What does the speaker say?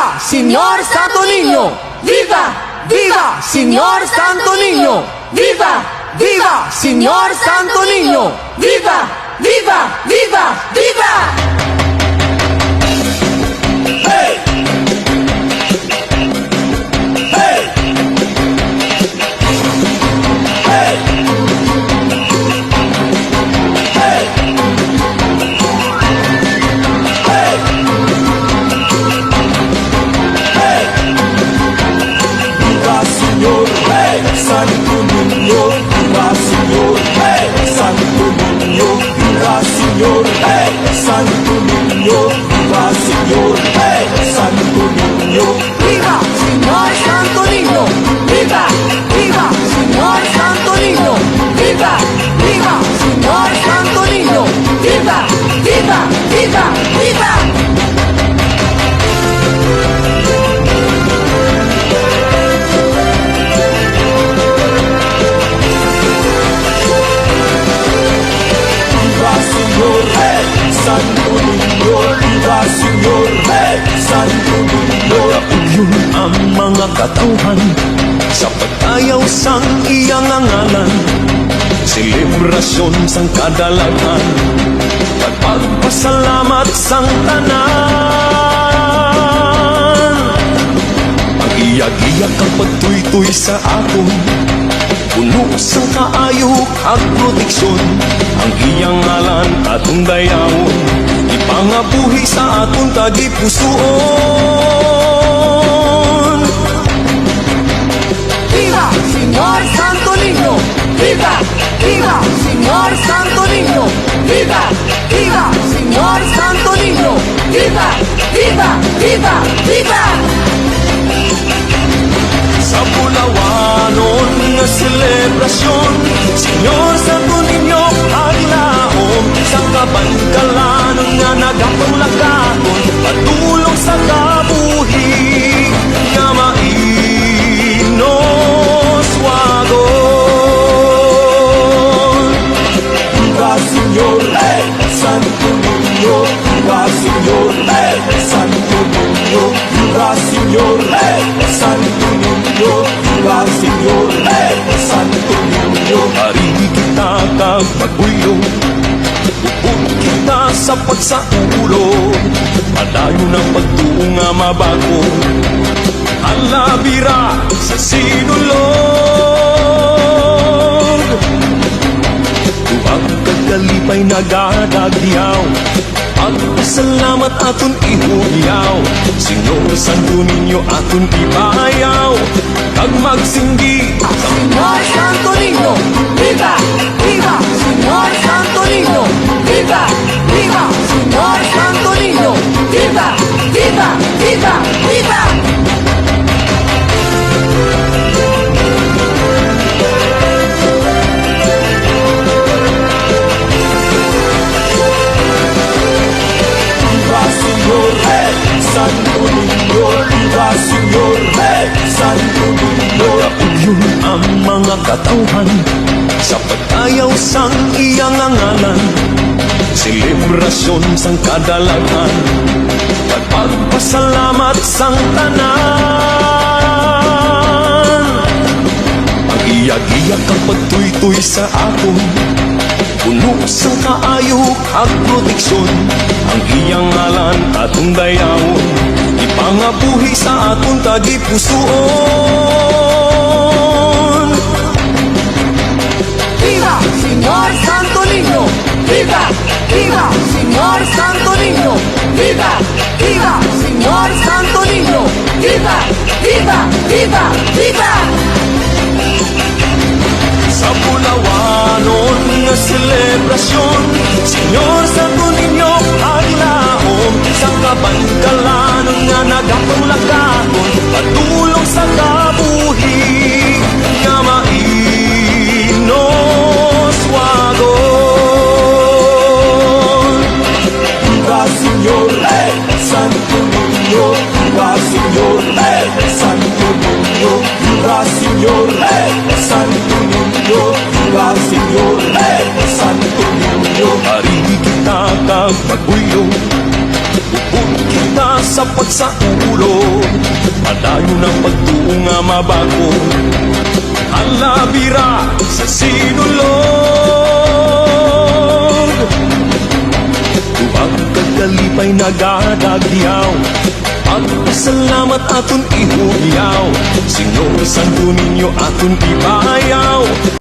¡Viva, Señor Santo Niño! ¡Viva! ¡Viva, Señor Santo Niño! ¡Viva! ¡Viva, Señor Santo Niño! ¡Viva! ¡Viva! ¡Viva! ¡Viva! ¡Hey! ¡Hey! ¡Hey! Santo Niño, viva Señor, Santo Niño, viva Señor, Santo Niño, viva Señor, Santo Niño, ¡Viva, Señor Santo Niño! ¡Viva! ¡Viva, Señor Santo Niño! ¡Viva! ¡Viva, Señor Santo Niño! ¡Viva! ¡Viva! ¡Viva! ¡Viva! Santo Niño, viva Señor, Santo Niño. Yun ang mga katauhan sa pagtayaw sang iyang ngalan, selebrasyon sang kadalagan, pagpasalamat sang tanan. Ang iyak-iyak ang pagtuy-tuy sa aton, puno sang kaayo at proteksyon, ang iyang ngalan atong dayawon, ipangabuhi sa atong tagipusoon. ¡Viva, Señor Santo Niño! ¡Viva! ¡Viva, Señor Santo Niño! ¡Viva! ¡Viva, Señor Santo Niño! ¡Viva! ¡Viva! ¡Viva! ¡Viva! Sa Pulawanon nga selebrasyon, Senyor Santo Niño aglaom, sa kabangkalanon nga nagapanglakaton, patulong sa kabuhi nga mainos wagon. Viva Senyor, Santo Niño, viva Senyor, Santo Niño, viva Senyor, Santo Niño, viva Senyor, Santo Niño. Hari kita kapagbuyo, upod kita sa pagsaulo, padayo ng pagtuong nga mabago, halabira sa sinulog. Tuwag kagalipay nagadagyaw, pagpasalamat aton ihugyaw, Senyor Santo Niño aton ibayaw, kag magsinggi ¡Señor Santo Niño! ¡Viva! ¡Viva, Señor Santo Niño! ¡Viva! ¡Viva, Señor Santo Niño! ¡Viva! ¡Viva! ¡Viva! ¡Viva! Santo Niño, viva Señor, Santo Niño. Yun ang mga katauhan sa pagtayaw sang iyang ngalan, selebrasyon sang kadalagan, pagpasalamat sang tanan. Ang iyak-iyak ang pagtuy-tuy sa aton, puno sang kaayo at proteksyon, ang iyang ngalan atong dayawon, ipangabuhi sa atong tagipusoon. ¡Viva, Señor Santo Niño! ¡Viva! ¡Viva, Señor Santo Niño! ¡Viva! ¡Viva, Señor Santo Niño! ¡Viva! ¡Viva! ¡Viva! ¡Viva! Sa Pulawanon nga selebrasyon, Senyor Santo Niño aglaom, sa kabangkalanon nga nagapanglakaton, patulong sa kabuhi nga mainos wagon. Viva Senyor, Santo Niño, viva Senyor, Santo Niño, viva Senyor, Santo Niño, viva Senyor, Santo Niño. Hari kita kapagbuyo, upod kita sapat sa ulo. Padayo ng pagtuo nga mabago, halabira sa sinulog. Tuwag kagalipay nagadagyaw, pagpasalamat aton ihugyaw, sino santo ninyo aton ibayaw.